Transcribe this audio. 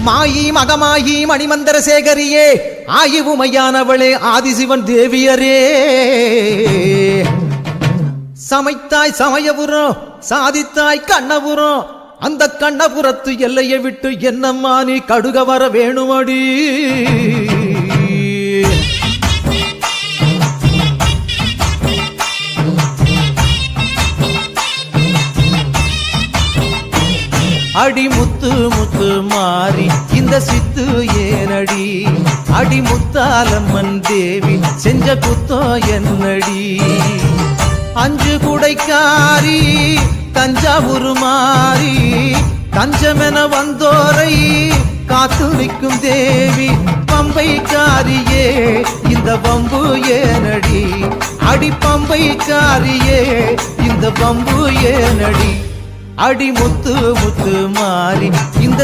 மாயி மகமாயி மணிமந்திர சேகரியே ஆயுவுமையானவளே ஆதிசிவன் தேவியரே சமைத்தாய் சமயபுரம் சாதித்தாய் கண்ணபுரம் அந்த கண்ணபுரத்து எல்லையை விட்டு என்னம்மா நீ கடுக வர வேணுமடி அடி முத்து முத்து மாறி இந்த சித்து ஏனடி அடி முத்தாலம்மன் தேவி செஞ்ச குத்தோ என்னடி அஞ்சு குடைக்காரி தஞ்சாவூர் மாறி தஞ்சமென வந்தோரை காத்து நிற்கும் தேவி பம்பைக்காரியே இந்த பம்பு ஏனடி அடி பம்பைக்காரியே இந்த பம்பு ஏனடி அடி முத்து முத்து மாறி இந்த